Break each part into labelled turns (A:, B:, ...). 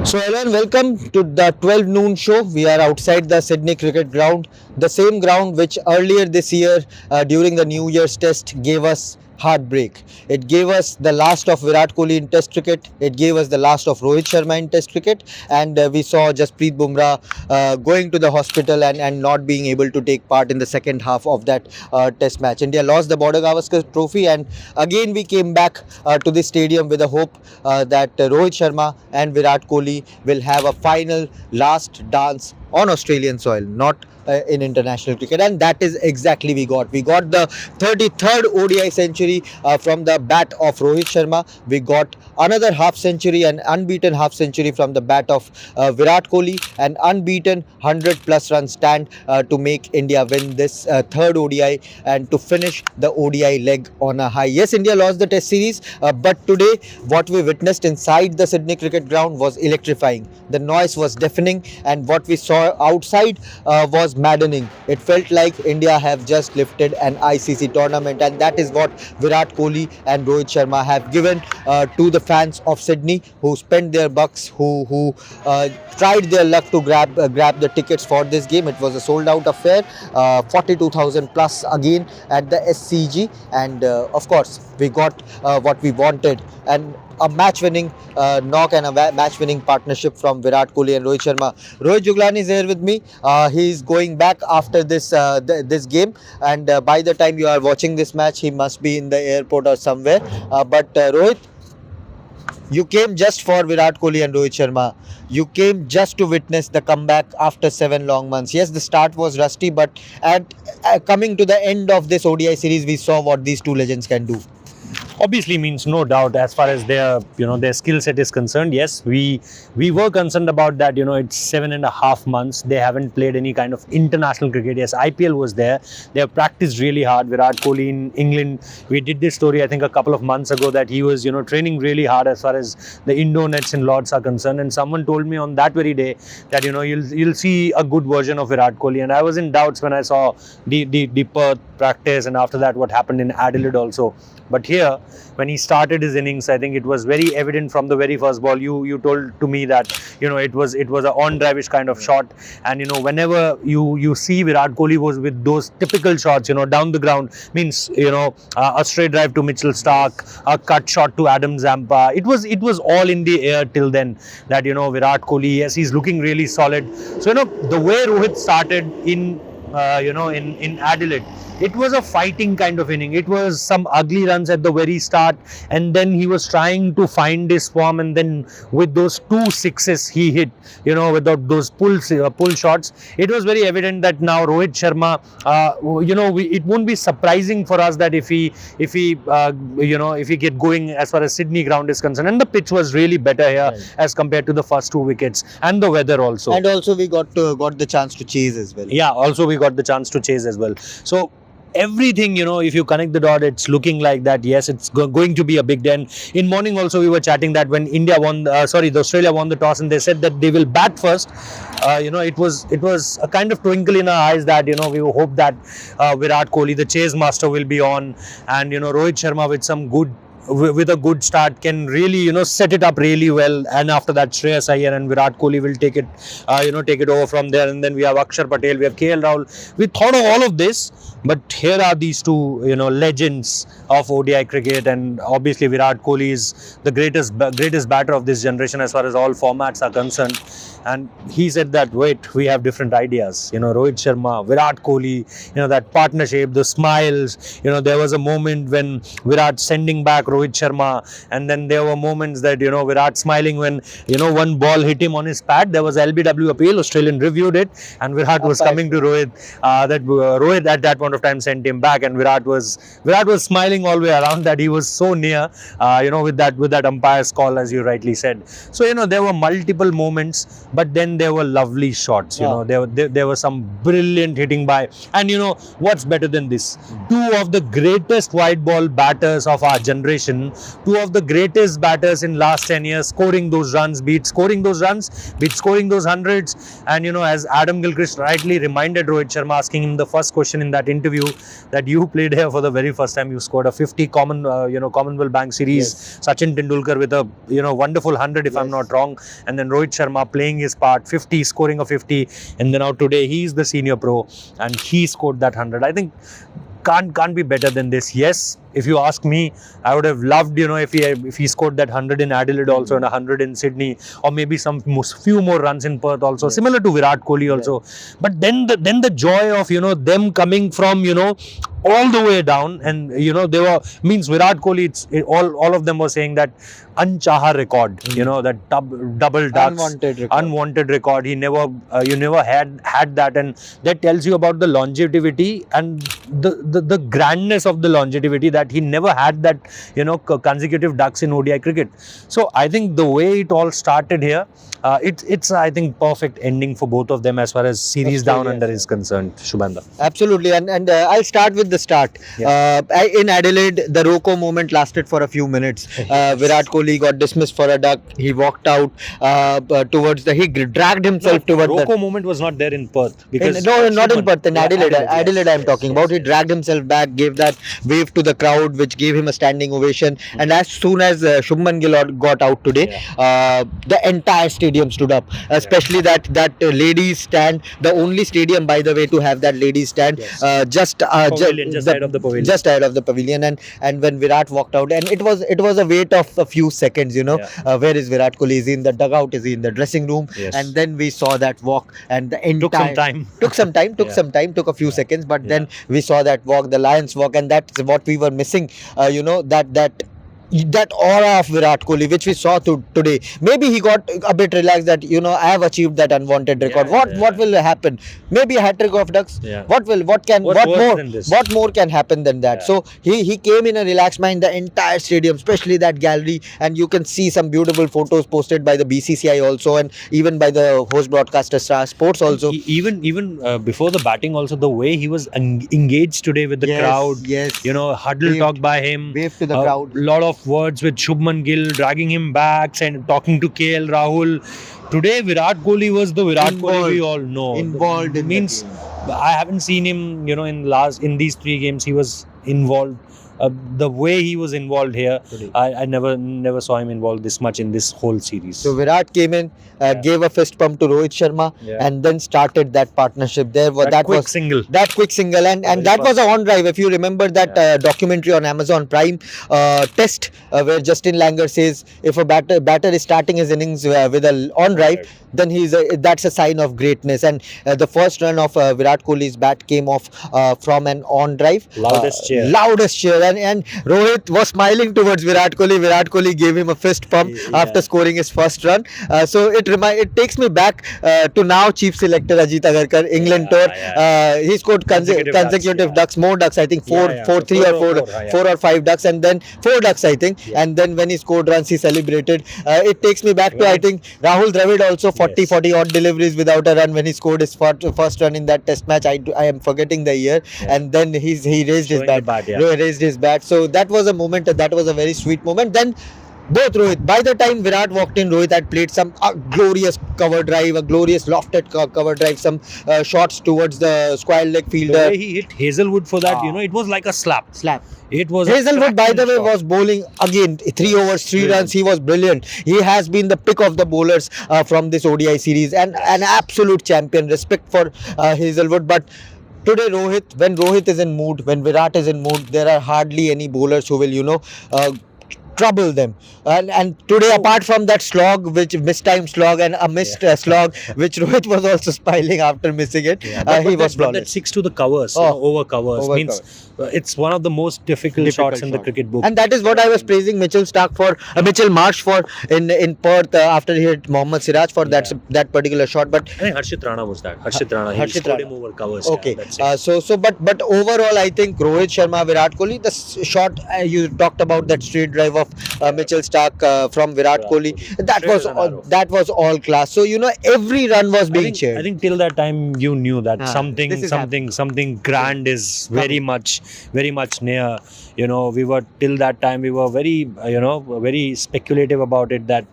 A: So everyone, welcome to the 12 noon show. We are outside the Sydney cricket ground, the same ground which earlier this year during the New Year's test gave us heartbreak. It gave us the last of Virat Kohli in test cricket. It gave us the last of Rohit Sharma in test cricket. And we saw Jasprit Bumrah going to the hospital and not being able to take part in the second half of that test match. India lost the Border Gavaskar trophy, and again we came back to the stadium with a hope that Rohit Sharma and Virat Kohli will have a final last dance on Australian soil, not in international cricket, and that is exactly we got. We got the 33rd ODI century from the bat of Rohit Sharma. We got another half century, an unbeaten half century from the bat of Virat Kohli, an unbeaten 100 plus run stand to make India win this third ODI and to finish the ODI leg on a high. Yes, India lost the test series, but today what we witnessed inside the Sydney cricket ground was electrifying. The noise was deafening, and what we saw outside was maddening. It felt like India have just lifted an ICC tournament, and that is what Virat Kohli and Rohit Sharma have given to the fans of Sydney, who spent their bucks, who tried their luck to grab the tickets for this game. It was a sold out affair, 42,000 plus again at the SCG, and of course we got what we wanted, and a match-winning knock and a match-winning partnership from Virat Kohli and Rohit Sharma. Rohit Juglan is here with me. He is going back after this this game, and by the time you are watching this match, he must be in the airport or somewhere. But Rohit, you came just for Virat Kohli and Rohit Sharma. You came just to witness the comeback after 7 long months. Yes, the start was rusty, but at coming to the end of this ODI series, we saw what these two legends can do.
B: Obviously, means no doubt as far as their skill set is concerned. Yes, we were concerned about that. It's 7.5 months. They haven't played any kind of international cricket. Yes, IPL was there. They have practiced really hard. Virat Kohli in England, we did this story I think a couple of months ago that he was training really hard as far as the indoor nets in Lords are concerned. And someone told me on that very day that you'll see a good version of Virat Kohli. And I was in doubts when I saw the Perth practice, and after that what happened in Adelaide also. But here, when he started his innings, I think it was very evident from the very first ball. You told to me that it was an on drive-ish kind of shot, and whenever you see Virat Kohli was with those typical shots, down the ground, means a straight drive to Mitchell Stark, a cut shot to Adam Zampa. It was all in the air till then. That Virat Kohli, yes, he's looking really solid. So the way Rohit started in Adelaide, it was a fighting kind of inning. It was some ugly runs at the very start, and then he was trying to find his form, and then with those 2 sixes he hit, with those pull shots, it was very evident that now Rohit Sharma, it won't be surprising for us that if he get going as far as Sydney ground is concerned, and the pitch was really better here as compared to the first 2 wickets, and the weather also.
A: And also we got the chance to chase as well.
B: Yeah, also we got the chance to chase as well. So everything, if you connect the dot, it's looking like that. Yes, it's going to be a big day. In morning also we were chatting that when the Australia won the toss and they said that they will bat first, it was a kind of twinkle in our eyes that we hope that Virat Kohli, the chase master, will be on, and Rohit Sharma with a good start can really set it up really well, and after that Shreyas Iyer and Virat Kohli will take it over from there, and then we have Akshar Patel, we have KL Rahul. We thought of all of this, but here are these two legends of ODI cricket, and obviously Virat Kohli is the greatest batter of this generation as far as all formats are concerned. And he said that, wait, we have different ideas. Rohit Sharma, Virat Kohli, that partnership, the smiles. There was a moment when Virat sending back Rohit Sharma, and then there were moments that, Virat smiling when, one ball hit him on his pad. There was LBW appeal, Australian reviewed it, and Virat was coming to Rohit. Rohit at that point of time sent him back, and Virat was smiling all the way around that he was so near, with that umpire's call, as you rightly said. So, there were multiple moments. but then there were lovely shots. You know, there were some brilliant hitting by, and you know what's better than this? Two of the greatest white ball batters of our generation, two of the greatest batters in last 10 years, scoring those runs, beat scoring those hundreds. And you know, as Adam Gilchrist rightly reminded Rohit Sharma, asking him the first question in that interview, that you played here for the very first time, you scored a 50 Commonwealth Bank Series. Sachin Tendulkar with a wonderful 100, if I'm not wrong, and then Rohit Sharma playing his part, 50, scoring a 50, and then now today he's the senior pro and he scored that 100. I think can't be better than this. Yes, if you ask me, I would have loved, if he scored that 100 in Adelaide also and 100 in Sydney, or maybe few more runs in Perth also, similar to Virat Kohli also. But then the joy of them coming from all the way down, and they were Virat Kohli. All of them were saying that unchaha record, that double ducks, unwanted record. He never you never had that, and that tells you about the longevity and the grandness of the longevity, that he never had that consecutive ducks in ODI cricket. So I think the way it all started here, it's I think perfect ending for both of them as far as series down under is concerned, Shubhanda.
A: Absolutely, and I'll start with the start. In Adelaide, the Rocco moment lasted for a few minutes. Virat Kohli got dismissed for a duck. He walked out he dragged himself towards
B: the Rocco moment was not there in Perth, because
A: not in Perth, in Adelaide. Adelaide I'm talking about. He dragged himself back, gave that wave to the crowd, which gave him a standing ovation. And as soon as Shubman Gill got out today, the entire stadium stood up, especially that ladies stand, the only stadium, by the way, to have that ladies stand, just ahead of the pavilion. And when Virat walked out, and it was a wait of a few seconds, where is Virat Kohli? Is he in the dugout? Is he in the dressing room? And then we saw that walk, and the entire took some time, took a few seconds, but then we saw that walk, the Lions walk, and that's what we were missing. That aura of Virat Kohli, which we saw today. Maybe he got a bit relaxed that I have achieved that unwanted record. What will happen? Maybe a hat trick of ducks. What more can happen than that? So he came in a relaxed mind. The entire stadium, especially that gallery, and you can see some beautiful photos posted by the BCCI also, and even by the host broadcaster Star Sports also.
B: Even before the batting also, the way he was engaged today with the crowd. Huddle talk by him.
A: Wave to the crowd.
B: Lot of words with Shubman Gill, dragging him back and talking to KL Rahul. Today Virat Kohli was the Virat Kohli we all know.
A: Involved in
B: means I haven't seen him in these 3 games he was involved. The way he was involved here, I never saw him involved this much in this whole series.
A: So Virat came in, gave a fist pump to Rohit Sharma, and then started that partnership there. That quick single, and that was a on drive. If you remember that documentary on Amazon Prime, Test, where Justin Langer says if a batter is starting his innings with an on drive, then that's a sign of greatness. And the first run of Virat Kohli's bat came off from an on drive.
B: Loudest
A: cheer. And Rohit was smiling towards Virat Kohli. Virat Kohli gave him a fist pump after scoring his first run. So it takes me back to now Chief Selector Ajit Agarkar, England tour. He scored consecutive ducks, more ducks, I think 4 or 5 ducks, and then 4 ducks, I think. And then when he scored runs, he celebrated. It takes me back to, I think, Rahul Dravid also 40 odd deliveries without a run when he scored his first run in that Test match. I am forgetting the year. And then he raised his bat. So that was a moment, that was a very sweet moment. Then both Rohit, by the time Virat walked in, Rohit had played some glorious cover drive, a glorious lofted cover drive, some shots towards the square leg fielder.
B: The way he hit Hazelwood for that, it was like a slap. It was
A: Hazelwood, by the way, was bowling again 3 overs, 3 runs. He was brilliant. He has been the pick of the bowlers from this ODI series, and an absolute champion. Respect for Hazelwood, but today when Rohit is in mood, when Virat is in mood, there are hardly any bowlers who will trouble them. And today, apart from that slog, which mistimed slog and a missed slog, which Rohit was also smiling after missing it, he was flawless.
B: But that 6 to the covers, over covers, means it's one of the most difficult shots in the cricket book.
A: And that is what I was praising Mitchell Marsh for in Perth after he hit Mohammad Siraj for that particular shot. But
B: I think Harshit Rana was that. He scored him over covers.
A: Okay. But overall, I think Rohit Sharma, Virat Kohli, the shot you talked about, that straight drive of of Mitchell Stark from Virat Kohli. That was all class. So every run was being cheered.
B: I think till that time you knew that
A: this is
B: something grand is very much near. We were till that time we were very very speculative about it, that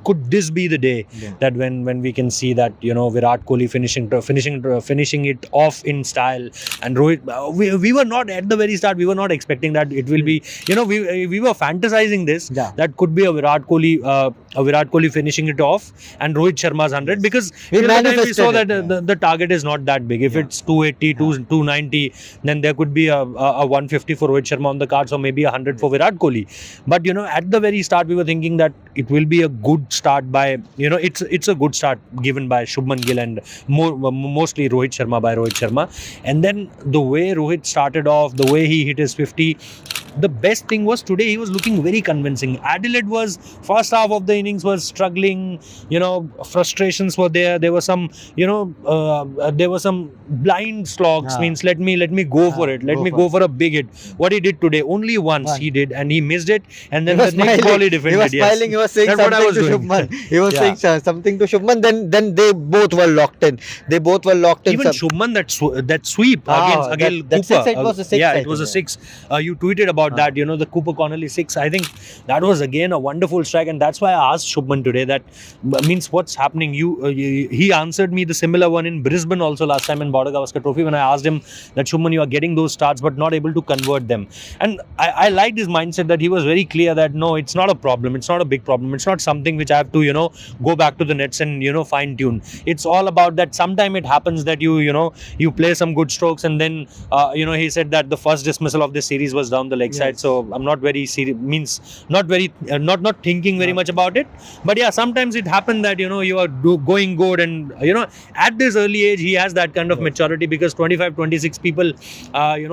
B: could this be the day that when we can see that Virat Kohli finishing it off in style, and Rohit, we were not at the very start, we were not expecting that it will be, we were fantasizing this, that could be a Virat Kohli finishing it off and Rohit Sharma's 100, because we saw that the target is not that big. If it's 280, 290, then there could be a 150 for Rohit Sharma on the cards, or maybe 100 for Virat Kohli. But at the very start we were thinking that it will be a good start by it's a good start given by Shubman Gill and mostly Rohit Sharma. And then the way Rohit started off, the way he hit his 50, the best thing was today he was looking very convincing. Adelaide was, first half of the innings was struggling, frustrations were there. There were some blind slogs, means let me go for it, let me go for a big hit. What he did today, only once he did, and he missed it, and then the next ball he defended.
A: He was smiling, he was saying something to Shubman. He was saying something to Shubman, then they both were locked in. Even
B: Shubman, that sweep against Cooper.
A: It was a six.
B: It was a six. You tweeted about that, the Cooper Connolly 6. I think that was again a wonderful strike, and that's why I asked Shubman today that means what's happening. He answered me the similar one in Brisbane also last time in Border Gavaskar Trophy, when I asked him that Shubman, you are getting those starts but not able to convert them. And I liked his mindset, that he was very clear that no, it's not a problem, it's not a big problem, it's not something which I have to go back to the nets and fine tune. It's all about that sometime it happens that you play some good strokes, and then he said that the first dismissal of this series was down the leg side, so I'm not very serious, means not very not thinking very much about it. But sometimes it happened that you are going good, and at this early age he has that kind of maturity, because 25, 26 people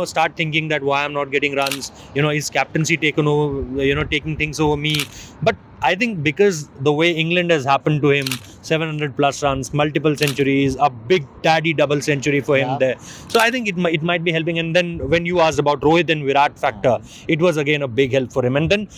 B: start thinking that why I'm not getting runs, is captaincy taken over, taking things over me. But I think because the way England has happened to him, 700 plus runs, multiple centuries, a big daddy double century for him there. So I think it might be helping. And then when you asked about Rohit and Virat factor, it was again a big help for him. And then,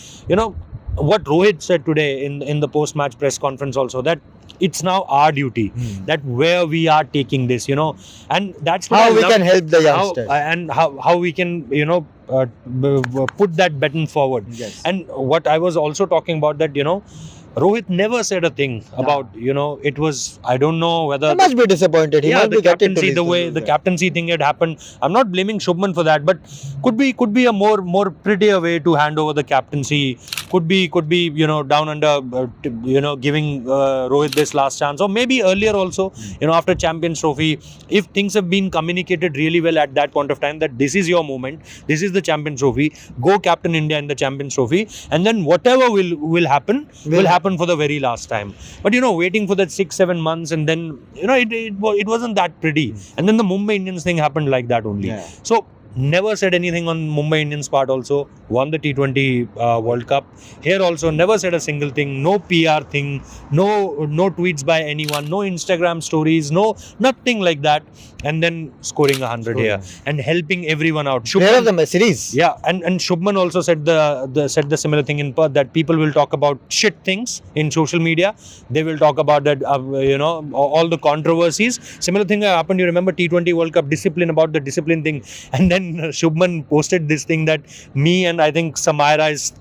B: what Rohit said today in the post-match press conference also, that it's now our duty, that where we are taking this, and that's
A: how we can help the youngsters,
B: how we can, put that baton forward. And what I was also talking about, that Rohit never said a thing about, it was, I don't know whether...
A: He must be disappointed. He must be
B: captaincy, the way the captaincy thing had happened. I'm not blaming Shubman for that, but could be a more prettier way to hand over the captaincy. Could be down under, giving Rohit this last chance. Or maybe earlier also, after Champions Trophy, if things have been communicated really well at that point of time, that this is your moment, this is the Champions Trophy, go captain India in the Champions Trophy, and then whatever will happen, will happen for the very last time. But waiting for that 6-7 months, and then it wasn't that pretty. And then the Mumbai Indians thing happened like that only. So never said anything on Mumbai Indians part also. Won the T20 World Cup. Here also never said a single thing. No PR thing. No tweets by anyone. No Instagram stories. No nothing like that. And then scoring 100 here and helping everyone out.
A: Player of the series.
B: Yeah, and Shubman also said the similar thing in Perth, that people will talk about shit things in social media. They will talk about that all the controversies. Similar thing happened. You remember T20 World Cup discipline, about the discipline thing, and then Shubman posted this thing that me and I think Samaira is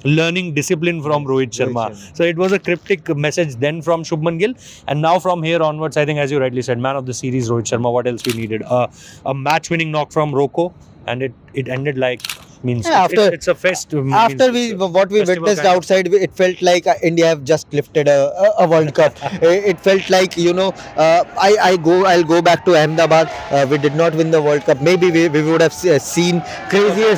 B: learning discipline from Rohit Sharma. So it was a cryptic message then from Shubman Gill, and now from here onwards, I think, as you rightly said, man of the series Rohit Sharma. What else we needed? A match-winning knock from Rocco, and it ended like means it's a fest.
A: After what we witnessed outside, it felt like India have just lifted a World Cup. It felt like, I'll go back to Ahmedabad. We did not win the World Cup. Maybe we would have seen crazier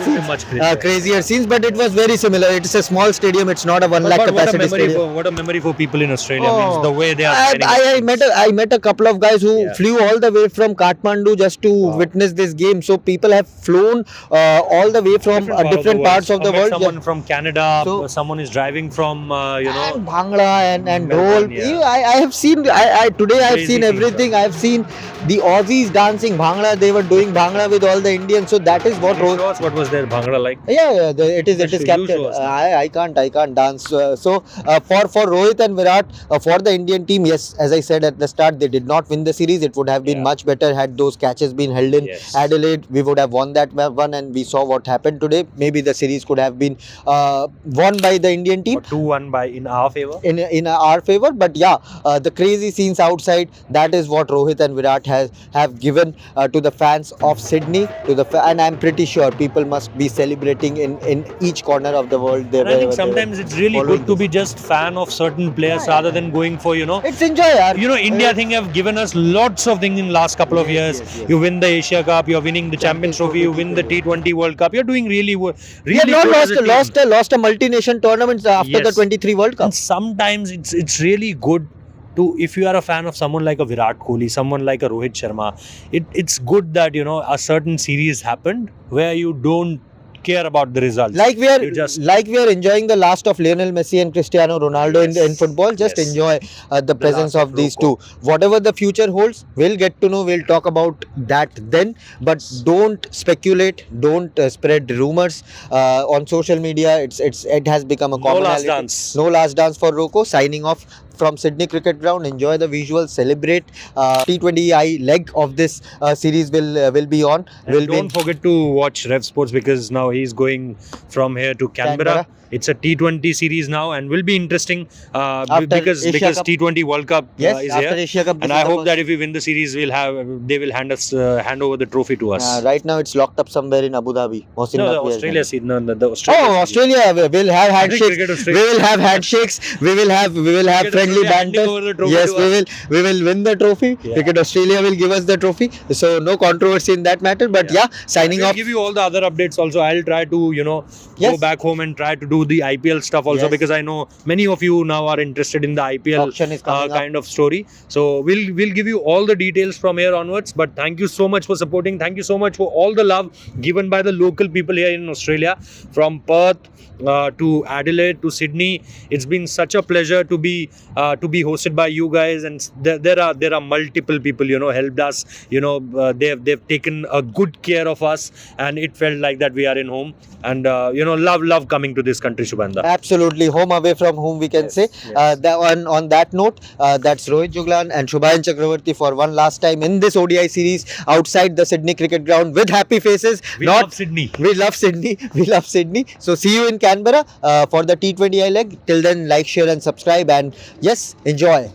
A: scenes, but it was very similar. It's a small stadium. It's not a 1 lakh capacity stadium.
B: What a memory for people in Australia. Means the way they are.
A: I met a couple of guys who flew all the way from Kathmandu just to witness this game. So people have flown all the way from from different parts of the
B: I met
A: world.
B: someone from Canada.
A: So-
B: Someone is driving from
A: And Bhangra and
B: Melbourne,
A: Dhol.
B: yeah.
A: I have seen. I today I have
B: Crazy
A: seen
B: things,
A: everything. I have seen the Aussies dancing Bhangra. They were doing Bhangra with all the Indians. So that is what.
B: Can you show us what was their Bhangra like?
A: Yeah, it is
B: You
A: captured.
B: show us now.
A: I can't dance. For Rohit and Virat, for the Indian team, yes, as I said at the start, they did not win the series. It would have been
B: Yeah.
A: much better had those catches been held in
B: Yes.
A: Adelaide. We would have won that one, and we saw what happened today. Maybe the series could have been won by the Indian team.
B: Or 2-1 in our favor.
A: In our favor, but yeah, the crazy scenes outside, that is what Rohit and Virat have given to the fans of Sydney, and I'm pretty sure people must be celebrating in each corner of the world.
B: And I think sometimes it's really good to be just fan of certain players
A: Yeah.
B: rather than going for
A: it's enjoy, yaar.
B: India I think have given us lots of things in last couple of years.
A: Yes.
B: You win the Asia Cup, you're winning the Champions Trophy, you win the T20 World Cup. You're doing really
A: We
B: really
A: have not
B: good as a team.
A: lost a multi-nation tournament after the
B: Yes.
A: 23 World Cup.
B: And sometimes it's really good to, if you are a fan of someone like a Virat Kohli, someone like a Rohit Sharma, it's good that a certain series happened where you don't care about the results.
A: Like we
B: You
A: are enjoying the last of Lionel Messi and Cristiano Ronaldo in
B: Yes.
A: football. Just
B: Yes.
A: enjoy the presence
B: last
A: of
B: of
A: these
B: Rocco.
A: two. Whatever the future holds, we'll get to know. We'll talk about that then. But don't speculate. Don't spread rumors on social media. It has become a
B: No last
A: commonality.
B: dance.
A: No last dance for Rocco. Signing off from Sydney Cricket Ground. Enjoy the visuals. Celebrate. T20I leg of this series will be on.
B: And
A: Will be
B: don't forget to watch Revsportz because now he's going from here to Canberra.
A: Canberra.
B: It's a T20 series now and will be interesting
A: After
B: because
A: Asia Cup.
B: T20 World Cup
A: yes,
B: is
A: after
B: here.
A: Asia Cup.
B: And I hope that if we win the series, they will hand over the trophy to us.
A: Right now it's locked up somewhere in Abu Dhabi. Mohsin
B: No, the
A: Naqvi has
B: Australia
A: done it.
B: series. No, the Australia.
A: Oh,
B: series.
A: Australia will have
B: I think
A: handshakes.
B: cricket
A: We
B: Australia.
A: will have handshakes. We will have
B: Cricket
A: friendly
B: Australia handing
A: banter.
B: over the trophy
A: Yes,
B: to
A: we will win the trophy.
B: Yeah.
A: Cricket Australia will give us the trophy. So no controversy in that matter. But yeah, signing
B: I'll
A: off.
B: give you all the other updates also. I'll try to,
A: Yes.
B: go back home and try to do the IPL stuff also
A: Yes.
B: because I know many of you now are interested in the IPL
A: Auction is coming up.
B: kind of story. So we'll give you all the details from here onwards. But thank you so much for supporting. Thank you so much for all the love given by the local people here in Australia, from Perth to Adelaide to Sydney. It's been such a pleasure to be hosted by you guys, and there are multiple people helped us. They've taken a good care of us, and it felt like that we are in home. And love coming to this country, Shubhanda.
A: Absolutely, home away from home, we can
B: Yes,
A: say.
B: yes.
A: On that note, that's Rohit Juglan and Subhayan Chakraborty for one last time in this ODI series outside the Sydney Cricket Ground with happy faces.
B: We love Sydney.
A: We love Sydney. We love Sydney. So see you in Canberra for the T20I leg. Till then, like, share and subscribe, and yes, enjoy.